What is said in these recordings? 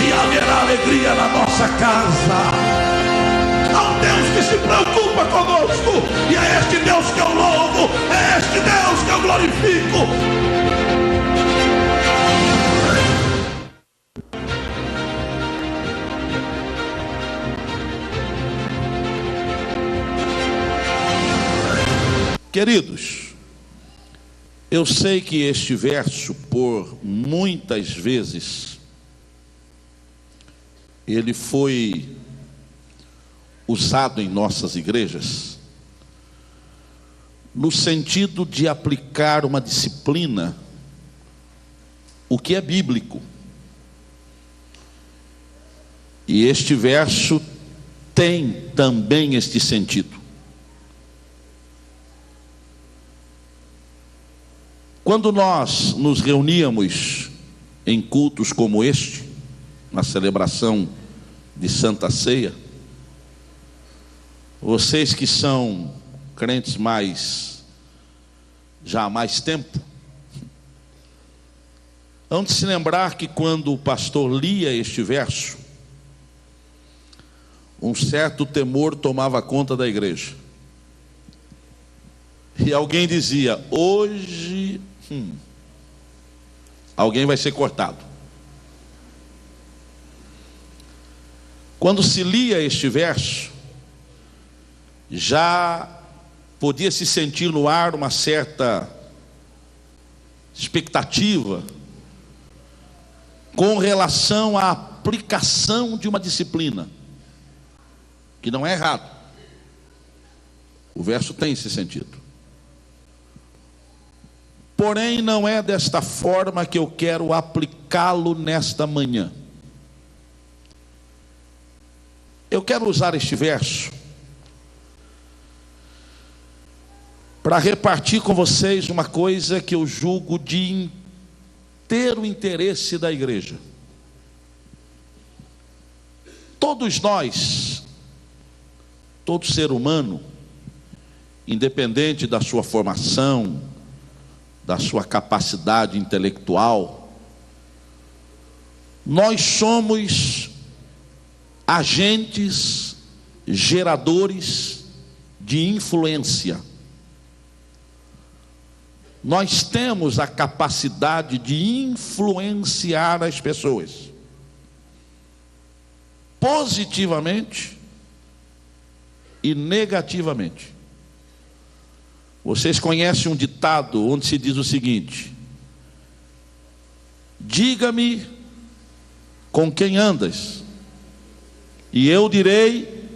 e haverá alegria na nossa casa. Há um Deus que se preocupa conosco, e é este Deus que eu louvo, é este Deus que eu glorifico. Queridos, eu sei que este verso, por muitas vezes, ele foi usado em nossas igrejas no sentido de aplicar uma disciplina, o que é bíblico. E este verso tem também este sentido. Quando nós nos reuníamos em cultos como este, na celebração de Santa Ceia, vocês que são crentes já há mais tempo, hão de se lembrar que quando o pastor lia este verso, um certo temor tomava conta da igreja. E alguém dizia: hoje alguém vai ser cortado. Quando se lia este verso, já podia se sentir no ar uma certa expectativa com relação à aplicação de uma disciplina, que não é errado. O verso tem esse sentido. Porém, não é desta forma que eu quero aplicá-lo nesta manhã. Eu quero usar este verso para repartir com vocês uma coisa que eu julgo de inteiro interesse da igreja. Todos nós, todo ser humano, independente da sua formação, da sua capacidade intelectual, nós somos agentes geradores de influência. Nós temos a capacidade de influenciar as pessoas, positivamente e negativamente. Vocês conhecem um ditado onde se diz o seguinte: diga-me com quem andas, e eu direi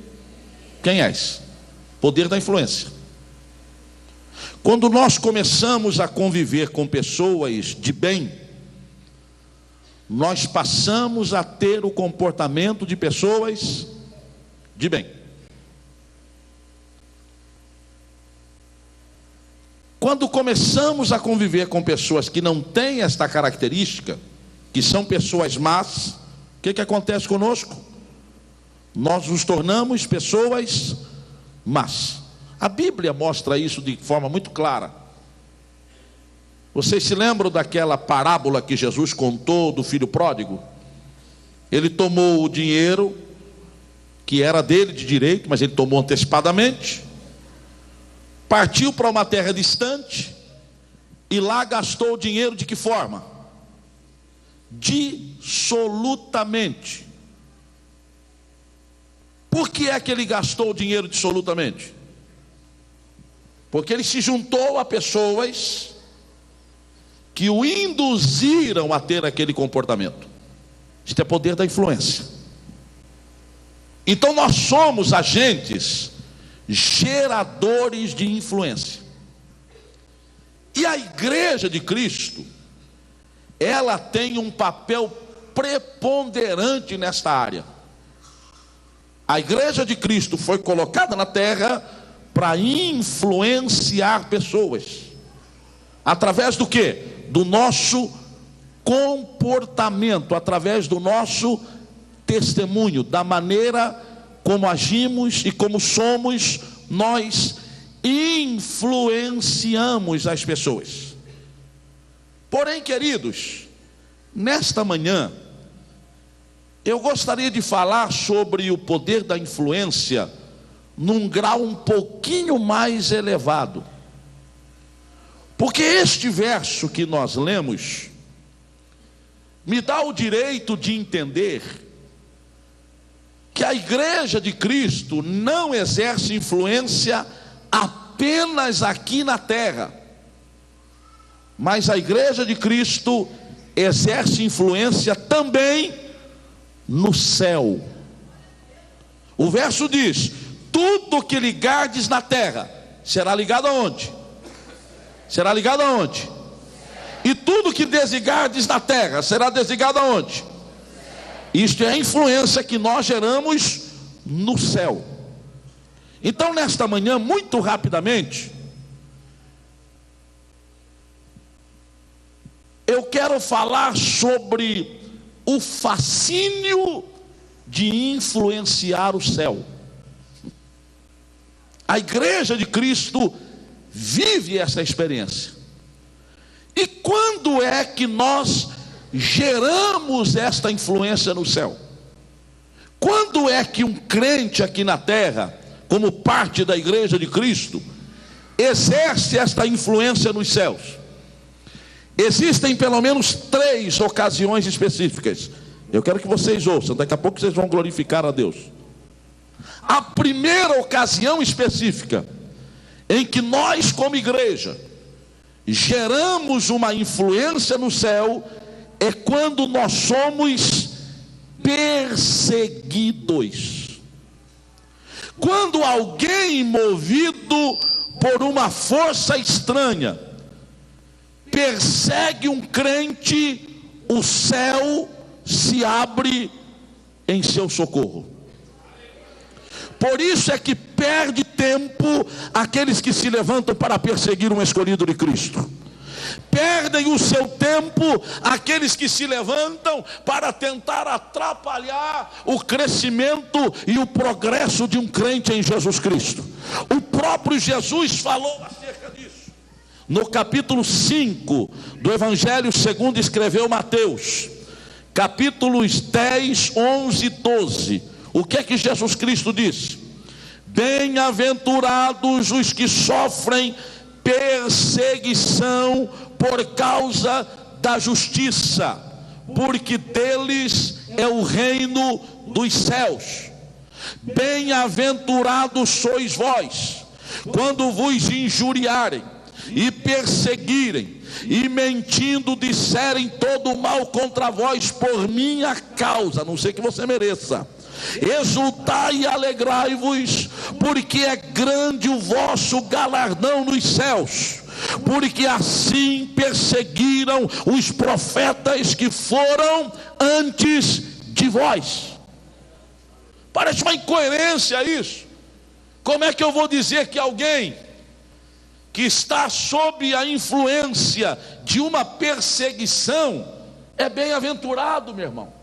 quem és. Poder da influência. Quando nós começamos a conviver com pessoas de bem, nós passamos a ter o comportamento de pessoas de bem. Quando começamos a conviver com pessoas que não têm esta característica, que são pessoas más, o que acontece conosco? Nós nos tornamos pessoas más. A Bíblia mostra isso de forma muito clara. Vocês se lembram daquela parábola que Jesus contou do filho pródigo? Ele tomou o dinheiro que era dele de direito, mas ele tomou antecipadamente, partiu para uma terra distante e lá gastou o dinheiro de que forma? Dissolutamente. Por que é que ele gastou o dinheiro dissolutamente? Porque ele se juntou a pessoas que o induziram a ter aquele comportamento. Isto é poder da influência. Então nós somos agentes geradores de influência. E a igreja de Cristo, ela tem um papel preponderante nesta área. A igreja de Cristo foi colocada na terra para influenciar pessoas. Através do quê? Do nosso comportamento, através do nosso testemunho, da maneira como agimos e como somos, nós influenciamos as pessoas. Porém, queridos, nesta manhã, eu gostaria de falar sobre o poder da influência num grau um pouquinho mais elevado. Porque este verso que nós lemos me dá o direito de entender que a igreja de Cristo não exerce influência apenas aqui na terra, mas a igreja de Cristo exerce influência também no céu. O verso diz: tudo que ligardes na terra será ligado aonde? Será ligado aonde? E tudo que desligardes na terra será desligado aonde? Isto é a influência que nós geramos no céu. Então, nesta manhã, muito rapidamente, eu quero falar sobre o fascínio de influenciar o céu. A igreja de Cristo vive essa experiência. E quando é que nós geramos esta influência no céu? Quando é que um crente aqui na terra, como parte da igreja de Cristo, exerce esta influência nos céus? Existem pelo menos 3 ocasiões específicas. Eu quero que vocês ouçam, daqui a pouco vocês vão glorificar a Deus. A primeira ocasião específica em que nós, como igreja, geramos uma influência no céu é quando nós somos perseguidos. Quando alguém movido por uma força estranha persegue um crente, o céu se abre em seu socorro. Por isso é que perde tempo aqueles que se levantam para perseguir um escolhido de Cristo. Perdem o seu tempo aqueles que se levantam para tentar atrapalhar o crescimento e o progresso de um crente em Jesus Cristo. O próprio Jesus falou acerca disso. No capítulo 5 do Evangelho segundo escreveu Mateus, capítulos 10, 11 e 12. O que é que Jesus Cristo diz? Bem-aventurados os que sofrem perseguição por causa da justiça, porque deles é o reino dos céus. Bem-aventurados sois vós, quando vos injuriarem e perseguirem, e mentindo disserem todo o mal contra vós por minha causa, a não ser que você mereça. Exultai e alegrai-vos, porque é grande o vosso galardão nos céus, porque assim perseguiram os profetas que foram antes de vós. Parece uma incoerência isso. Como é que eu vou dizer que alguém que está sob a influência de uma perseguição é bem-aventurado, meu irmão?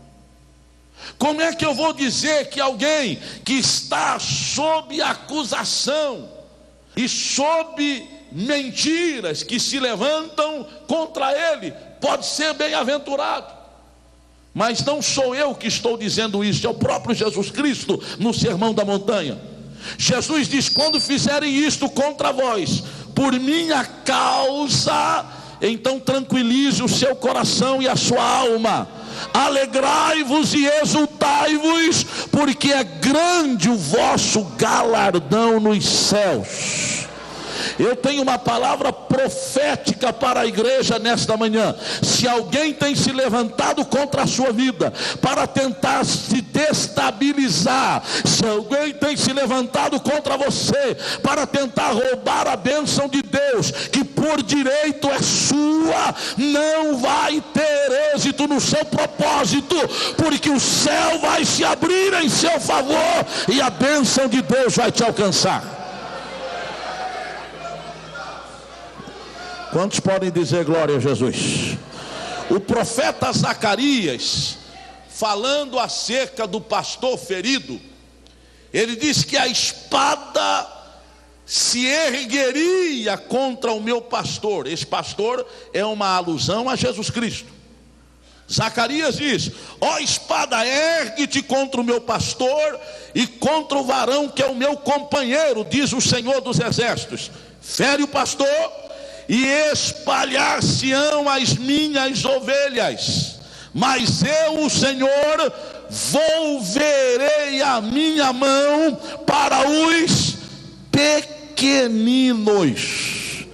Como é que eu vou dizer que alguém que está sob acusação e sob mentiras que se levantam contra ele pode ser bem-aventurado? Mas não sou eu que estou dizendo isso, é o próprio Jesus Cristo no Sermão da Montanha. Jesus diz: quando fizerem isto contra vós por minha causa, então tranquilize o seu coração e a sua alma, alegrai-vos e exultai-vos, porque é grande o vosso galardão nos céus. Eu tenho uma palavra profética para a igreja nesta manhã. Se alguém tem se levantado contra a sua vida para tentar se destabilizar, se alguém tem se levantado contra você para tentar roubar a bênção de Deus, que por direito é sua, não vai ter êxito no seu propósito, porque o céu vai se abrir em seu favor e a bênção de Deus vai te alcançar. Quantos podem dizer glória a Jesus? O profeta Zacarias, falando acerca do pastor ferido, ele diz que a espada se ergueria contra o meu pastor. Esse pastor é uma alusão a Jesus Cristo. Zacarias diz: ó espada, ergue-te contra o meu pastor e contra o varão que é o meu companheiro, diz o Senhor dos exércitos. Fere o pastor e espalhar-se-ão as minhas ovelhas, mas eu, o Senhor, volverei a minha mão para os pequeninos.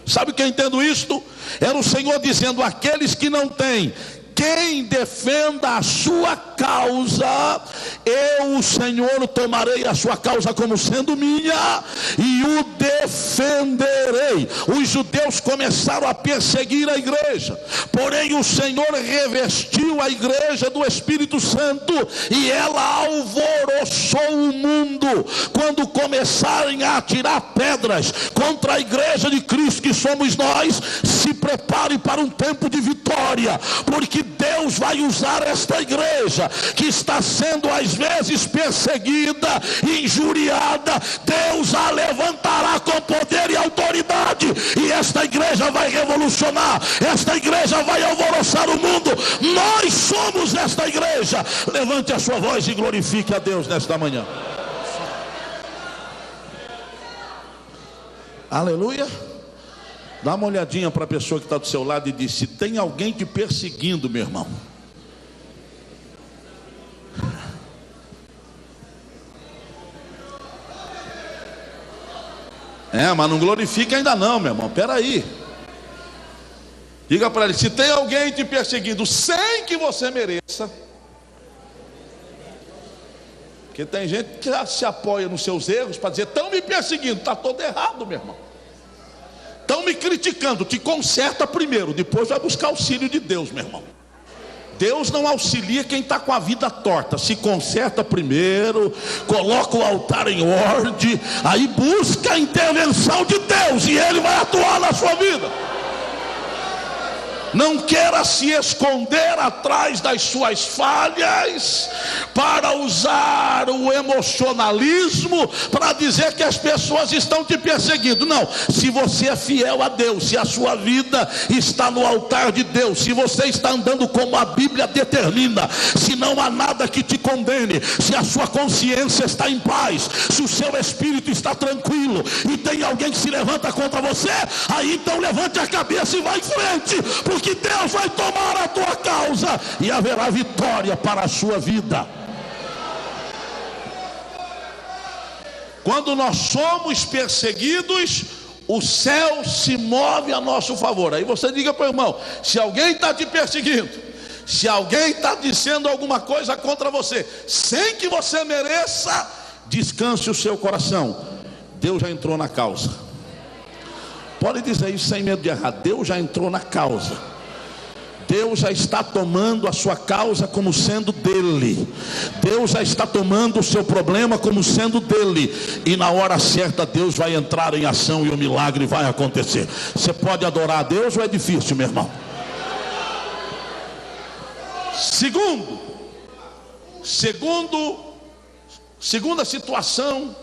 Sabe o que eu entendo isto? Era o Senhor dizendo: aqueles que não têm quem defenda a sua causa, eu, o Senhor, tomarei a sua causa como sendo minha e o defenderei. Os judeus começaram a perseguir a igreja, porém o Senhor revestiu a igreja do Espírito Santo e ela alvoroçou o mundo. Quando começarem a atirar pedras contra a igreja de Cristo, que somos nós, se prepare para um tempo de vitória, porque Deus vai usar esta igreja que está sendo às vezes perseguida, injuriada. Deus a levantará com poder e autoridade, e esta igreja vai revolucionar, esta igreja vai alvoroçar o mundo. Nós somos esta igreja. Levante a sua voz e glorifique a Deus nesta manhã. Aleluia. Dá uma olhadinha para a pessoa que está do seu lado e diz: se tem alguém te perseguindo, meu irmão, mas não glorifica ainda não, meu irmão, espera aí. Diga para ele: se tem alguém te perseguindo sem que você mereça, porque tem gente que já se apoia nos seus erros para dizer: estão me perseguindo, está todo errado, meu irmão. Estão me criticando, te conserta primeiro, depois vai buscar auxílio de Deus, meu irmão. Deus não auxilia quem está com a vida torta. Se conserta primeiro, coloca o altar em ordem, aí busca a intervenção de Deus e Ele vai atuar na sua vida. Não queira se esconder atrás das suas falhas para usar o emocionalismo para dizer que as pessoas estão te perseguindo. Não, se você é fiel a Deus, se a sua vida está no altar de Deus, se você está andando como a Bíblia determina, se não há nada que te condene, se a sua consciência está em paz, se o seu espírito está tranquilo e tem alguém que se levanta contra você, aí então levante a cabeça e vá em frente, porque Deus vai tomar a tua causa e haverá vitória para a sua vida. Quando nós somos perseguidos, o céu se move a nosso favor. Aí você diga para o irmão: se alguém está te perseguindo, se alguém está dizendo alguma coisa contra você, sem que você mereça, descanse o seu coração, Deus já entrou na causa. Pode dizer isso sem medo de errar: Deus já entrou na causa. Deus já está tomando a sua causa como sendo dele. Deus já está tomando o seu problema como sendo dele. E na hora certa Deus vai entrar em ação e o milagre vai acontecer. Você pode adorar a Deus ou é difícil, meu irmão? Segunda situação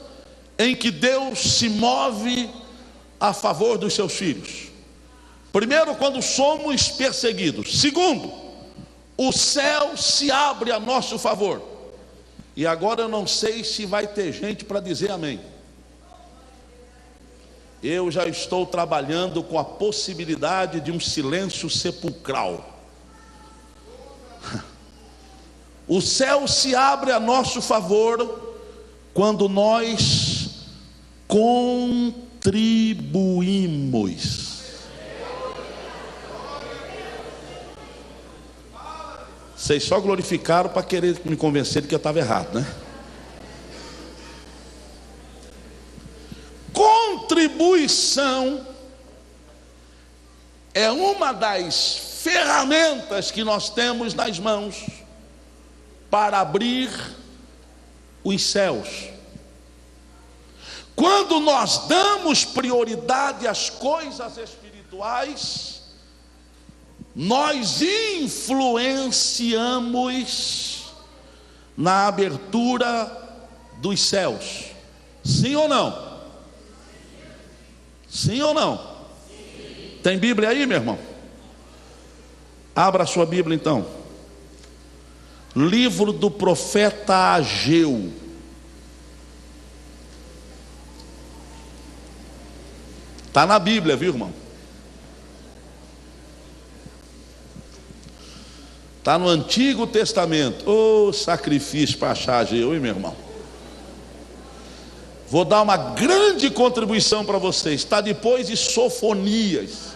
em que Deus se move a favor dos seus filhos. Primeiro, quando somos perseguidos. Segundo, o céu se abre a nosso favor. E agora eu não sei se vai ter gente para dizer amém. Eu já estou trabalhando com a possibilidade de um silêncio sepulcral. O céu se abre a nosso favor quando nós contribuímos. Vocês só glorificaram para querer me convencer de que eu estava errado, né? Contribuição é uma das ferramentas que nós temos nas mãos para abrir os céus. Quando nós damos prioridade às coisas espirituais, nós influenciamos na abertura dos céus. Sim ou não? Sim ou não? Sim. Tem Bíblia aí, meu irmão? Abra a sua Bíblia então. livro do profeta Ageu. Está na Bíblia, viu, irmão? Está no Antigo Testamento. Ô, sacrifício para achar Ageu, hein, meu irmão? Vou dar uma grande contribuição para vocês. Está depois de Sofonias.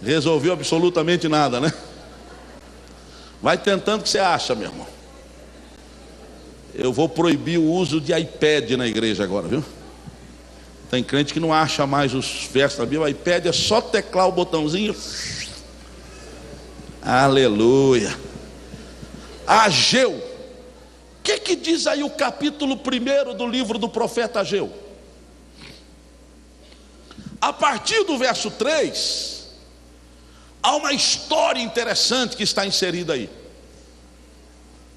Resolveu absolutamente nada, né? Vai tentando que você acha, meu irmão. Eu vou proibir o uso de iPad na igreja agora, viu? Tem crente que não acha mais os versos da Bíblia. O iPad é só teclar o botãozinho. Aleluia. Ageu. O que diz aí o capítulo 1 do livro do profeta Ageu? A partir do verso 3, há uma história interessante que está inserida aí.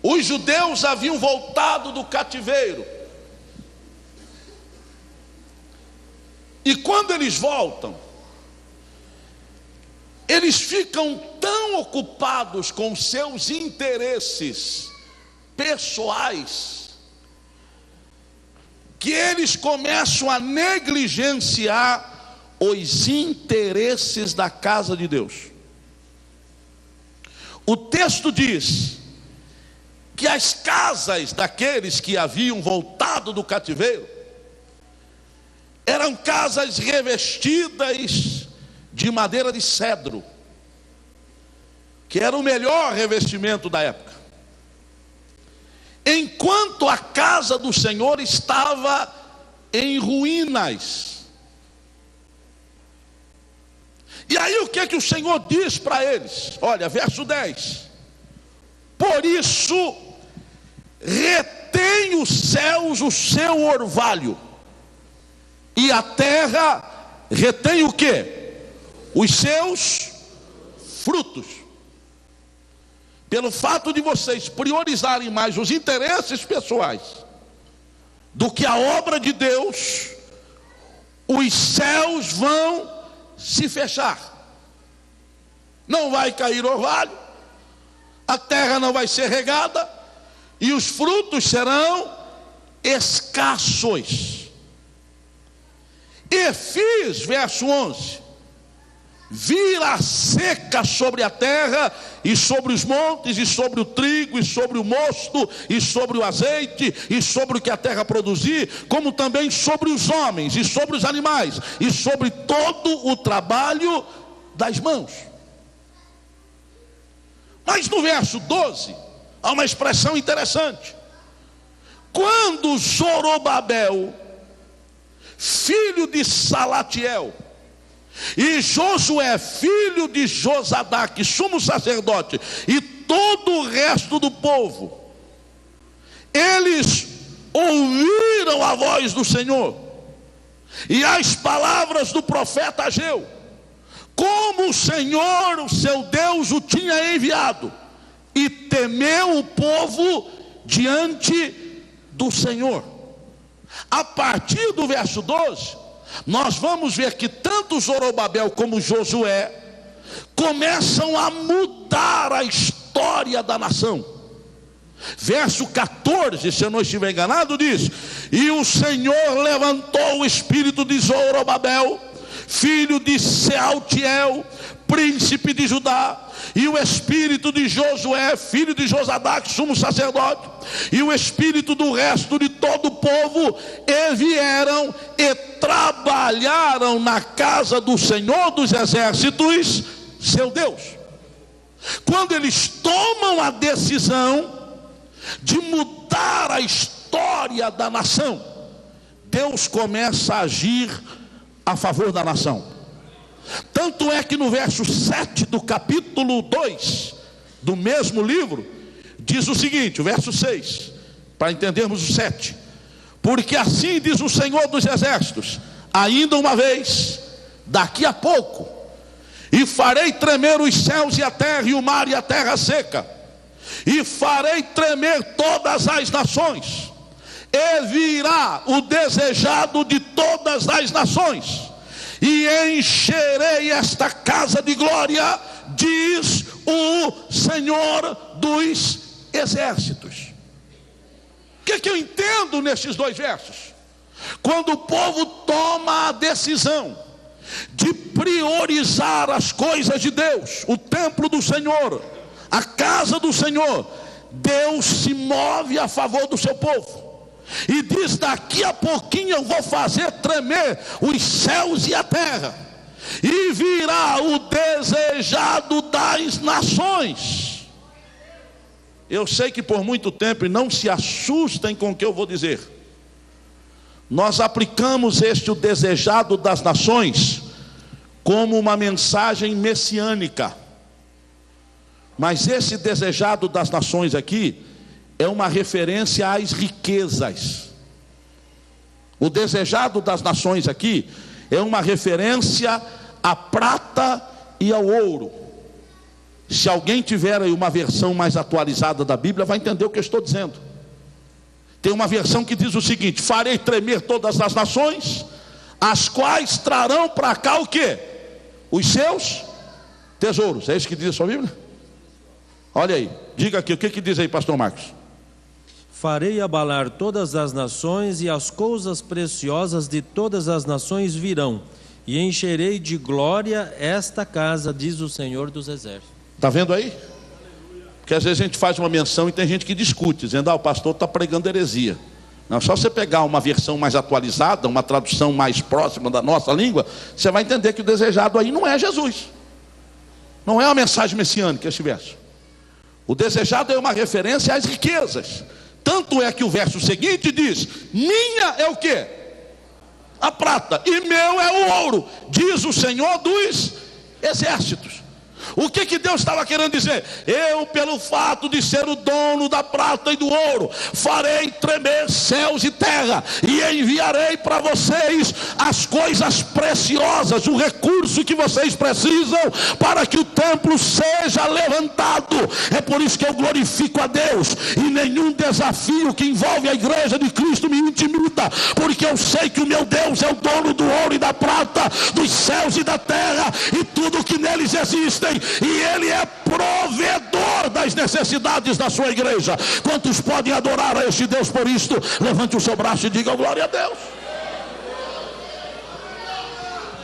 Os judeus haviam voltado do cativeiro. E quando eles voltam, eles ficam tão ocupados com seus interesses pessoais, que eles começam a negligenciar os interesses da casa de Deus. O texto diz que as casas daqueles que haviam voltado do cativeiro eram casas revestidas de madeira de cedro, que era o melhor revestimento da época, enquanto a casa do Senhor estava em ruínas. E aí o que o Senhor diz para eles? Olha, verso 10: por isso retém os céus o seu orvalho, e a terra retém o quê? Os seus frutos. Pelo fato de vocês priorizarem mais os interesses pessoais do que a obra de Deus, os céus vão se fechar. Não vai cair orvalho, a terra não vai ser regada, e os frutos serão escassos. E fiz, verso 11, vir a seca sobre a terra, e sobre os montes, e sobre o trigo, e sobre o mosto, e sobre o azeite, e sobre o que a terra produzir, como também sobre os homens, e sobre os animais, e sobre todo o trabalho das mãos. Mas no verso 12, há uma expressão interessante. Quando Zorobabel, filho de Salatiel, e Josué, filho de Josadaque, sumo sacerdote, e todo o resto do povo, eles ouviram a voz do Senhor e as palavras do profeta Ageu, como o Senhor, o seu Deus, o tinha enviado, e temeu o povo diante do Senhor. A partir do verso 12, nós vamos ver que tanto Zorobabel como Josué começam a mudar a história da nação. Verso 14, se eu não estiver enganado, diz: e o Senhor levantou o espírito de Zorobabel, filho de Sealtiel, príncipe de Judá, e o espírito de Josué, filho de Josadaque, sumo sacerdote, e o espírito do resto de todo o povo, e vieram e trabalharam na casa do Senhor dos exércitos, seu Deus. Quando eles tomam a decisão de mudar a história da nação, Deus começa a agir a favor da nação. Tanto é que no verso 7 do capítulo 2 do mesmo livro, diz o seguinte, o verso 6, para entendermos o 7: porque assim diz o Senhor dos exércitos, ainda uma vez, daqui a pouco, e farei tremer os céus e a terra, e o mar e a terra seca, e farei tremer todas as nações, e virá o desejado de todas as nações, e encherei esta casa de glória, diz o Senhor dos exércitos. O que eu entendo nesses dois versos? Quando o povo toma a decisão de priorizar as coisas de Deus, o templo do Senhor, a casa do Senhor, Deus se move a favor do seu povo e diz: daqui a pouquinho eu vou fazer tremer os céus e a terra, e virá o desejado das nações. Eu sei que por muito tempo, e não se assustem com o que eu vou dizer, nós aplicamos o desejado das nações como uma mensagem messiânica. Mas esse desejado das nações aqui é uma referência às riquezas. O desejado das nações aqui é uma referência à prata e ao ouro. Se alguém tiver aí uma versão mais atualizada da Bíblia, vai entender o que eu estou dizendo. Tem uma versão que diz o seguinte: farei tremer todas as nações, as quais trarão para cá o quê? Os seus tesouros. É isso que diz a sua Bíblia? Olha aí, diga aqui, o que diz aí, pastor Marcos? Farei abalar todas as nações, e as coisas preciosas de todas as nações virão, e encherei de glória esta casa, diz o Senhor dos Exércitos. Está vendo aí? Porque às vezes a gente faz uma menção e tem gente que discute, dizendo: o pastor está pregando heresia. Não, só você pegar uma versão mais atualizada, uma tradução mais próxima da nossa língua, você vai entender que o desejado aí não é Jesus. Não é uma mensagem messiânica esse verso. O desejado é uma referência às riquezas. Tanto é que o verso seguinte diz: minha é o quê? A prata, e meu é o ouro, diz o Senhor dos exércitos. O que Deus estava querendo dizer? Eu, pelo fato de ser o dono da prata e do ouro, farei tremer céus e terra, e enviarei para vocês as coisas preciosas, o recurso que vocês precisam para que o templo seja levantado. É por isso que eu glorifico a Deus, e nenhum desafio que envolve a igreja de Cristo me intimida, porque eu sei que o meu Deus é o dono do ouro e da prata, dos céus e da terra, e tudo que neles existem, e Ele é provedor das necessidades da sua igreja. Quantos podem adorar a este Deus por isto? Levante o seu braço e diga glória a Deus.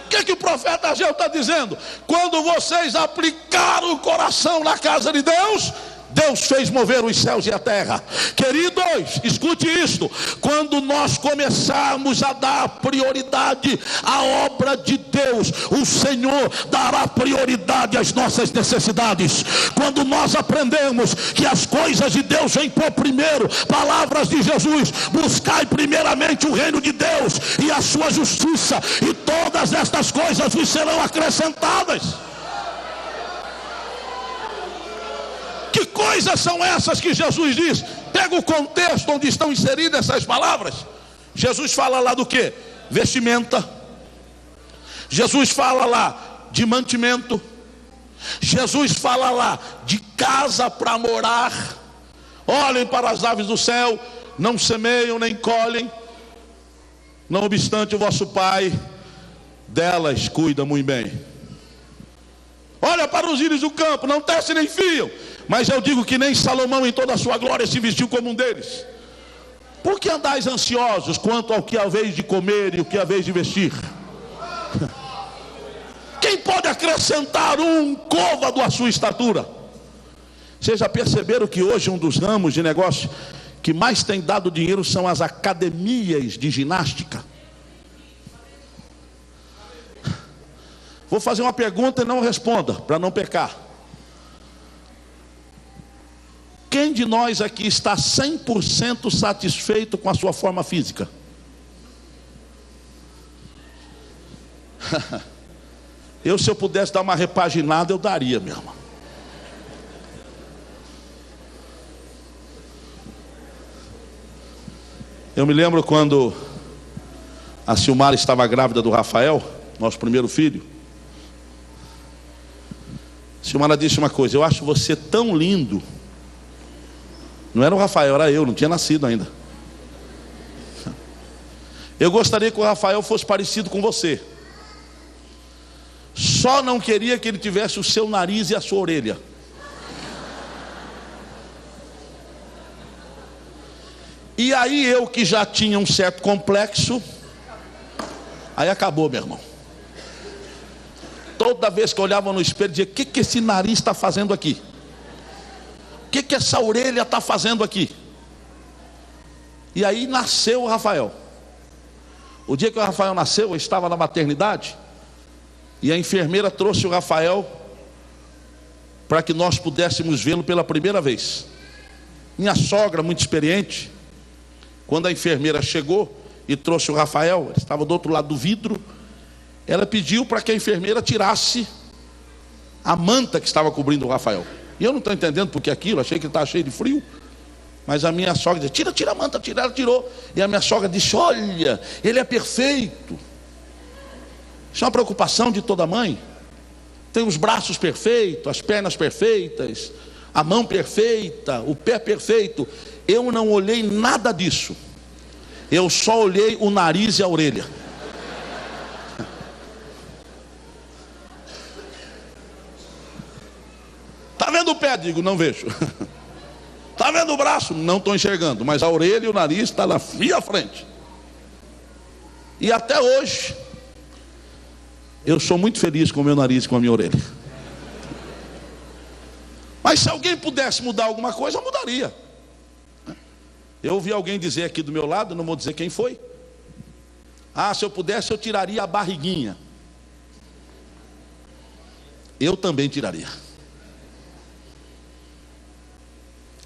O que o profeta Ageu está dizendo? Quando vocês aplicaram o coração na casa de Deus, Deus fez mover os céus e a terra. Queridos, escute isto: quando nós começarmos a dar prioridade à obra de Deus, o Senhor dará prioridade às nossas necessidades. Quando nós aprendemos que as coisas de Deus vêm por primeiro, palavras de Jesus: buscai primeiramente o reino de Deus e a sua justiça, e todas estas coisas vos serão acrescentadas. Que coisas são essas que Jesus diz? Pega o contexto onde estão inseridas essas palavras. Jesus fala lá do que? Vestimenta. Jesus fala lá de mantimento. Jesus fala lá de casa para morar. Olhem para as aves do céu, não semeiam nem colhem, não obstante o vosso Pai delas cuida muito bem. Olha para os lírios do campo, não tecem nem fiam, mas eu digo que nem Salomão em toda a sua glória se vestiu como um deles. Por que andais ansiosos quanto ao que é a vez de comer e o que é a vez de vestir? Quem pode acrescentar um côvado à sua estatura? Vocês já perceberam que hoje um dos ramos de negócio que mais tem dado dinheiro são as academias de ginástica? Vou fazer uma pergunta e não responda, para não pecar. Quem de nós aqui está 100% satisfeito com a sua forma física? Se eu pudesse dar uma repaginada, eu daria, meu irmão. Eu me lembro quando a Silmara estava grávida do Rafael, nosso primeiro filho. A Silmara disse uma coisa: eu acho você tão lindo. Não era o Rafael, era eu, não tinha nascido ainda. Eu gostaria que o Rafael fosse parecido com você. Só não queria que ele tivesse o seu nariz e a sua orelha. E aí eu que já tinha um certo complexo, aí acabou, meu irmão. Toda vez que eu olhava no espelho, dizia: o que esse nariz está fazendo aqui? O que essa orelha está fazendo aqui? E aí nasceu o Rafael. O dia que o Rafael nasceu, eu estava na maternidade, e a enfermeira trouxe o Rafael para que nós pudéssemos vê-lo pela primeira vez. Minha sogra, muito experiente, quando a enfermeira chegou e trouxe o Rafael, ele estava do outro lado do vidro, ela pediu para que a enfermeira tirasse a manta que estava cobrindo o Rafael. E eu não estou entendendo porque aquilo, achei que ele estava cheio de frio. Mas a minha sogra disse: tira a manta, tira. Ela tirou. E a minha sogra disse: olha, ele é perfeito. Isso é uma preocupação de toda mãe. Tem os braços perfeitos, as pernas perfeitas, a mão perfeita, o pé perfeito. Eu não olhei nada disso. Eu só olhei o nariz e a orelha. Está vendo o pé? Digo: não vejo. Está vendo o braço? Não estou enxergando. Mas a orelha e o nariz estão lá fria à frente. E até hoje eu sou muito feliz com o meu nariz e com a minha orelha. Mas se alguém pudesse mudar alguma coisa, eu mudaria. Eu ouvi alguém dizer aqui do meu lado, não vou dizer quem foi: ah, se eu pudesse eu tiraria a barriguinha. Eu também tiraria.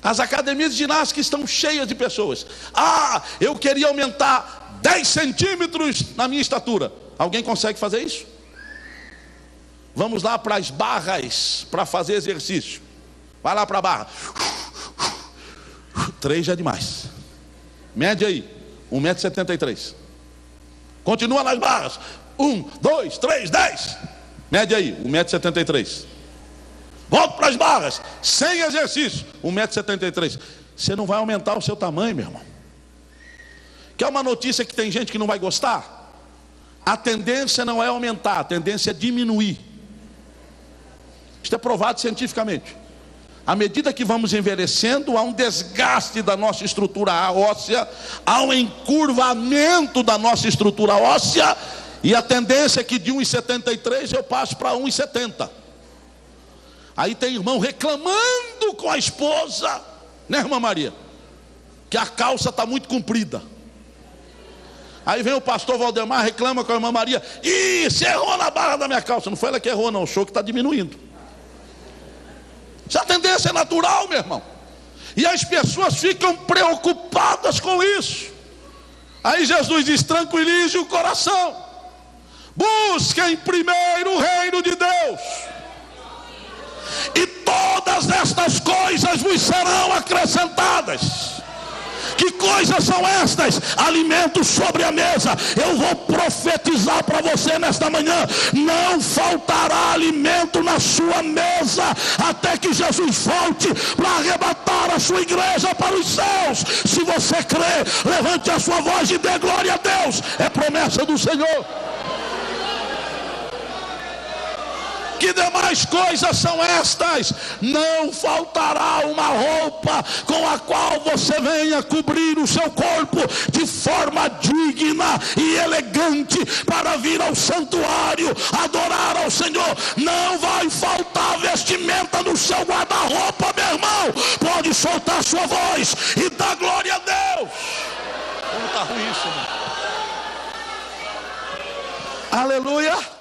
As academias de ginástica estão cheias de pessoas. Ah, eu queria aumentar 10 centímetros na minha estatura. Alguém consegue fazer isso? Vamos lá para as barras para fazer exercício. Vai lá para a barra. 3 já é demais. Mede aí, 1,73 m. Continua nas barras. 1, 2, 3, 10. Mede aí, 1,73 m. Volta para as barras, sem exercício, 1,73 m. Você não vai aumentar o seu tamanho, meu irmão. Quer uma notícia que tem gente que não vai gostar? A tendência não é aumentar, a tendência é diminuir. Isso é provado cientificamente. À medida que vamos envelhecendo, há um desgaste da nossa estrutura óssea, há um encurvamento da nossa estrutura óssea, e a tendência é que de 1,73 eu passo para 1,70. Aí tem irmão reclamando com a esposa, né, irmã Maria, que a calça está muito comprida. Aí vem o pastor Valdemar, reclama com a irmã Maria: ih, você errou na barra da minha calça. Não foi ela que errou, não, o show que está diminuindo. Essa tendência é natural, meu irmão. E as pessoas ficam preocupadas com isso. Aí Jesus diz: tranquilize o coração, busquem primeiro o reino de Deus, e todas estas coisas vos serão acrescentadas. Que coisas são estas? Alimentos sobre a mesa. Eu vou profetizar para você nesta manhã: não faltará alimento na sua mesa até que Jesus volte para arrebatar a sua igreja para os céus. Se você crê, levante a sua voz e dê glória a Deus. É promessa do Senhor. Que demais coisas são estas? Não faltará uma roupa com a qual você venha cobrir o seu corpo de forma digna e elegante para vir ao santuário adorar ao Senhor. Não vai faltar vestimenta no seu guarda-roupa, meu irmão. Pode soltar sua voz e dar glória a Deus. Como está ruim isso, irmão? Aleluia.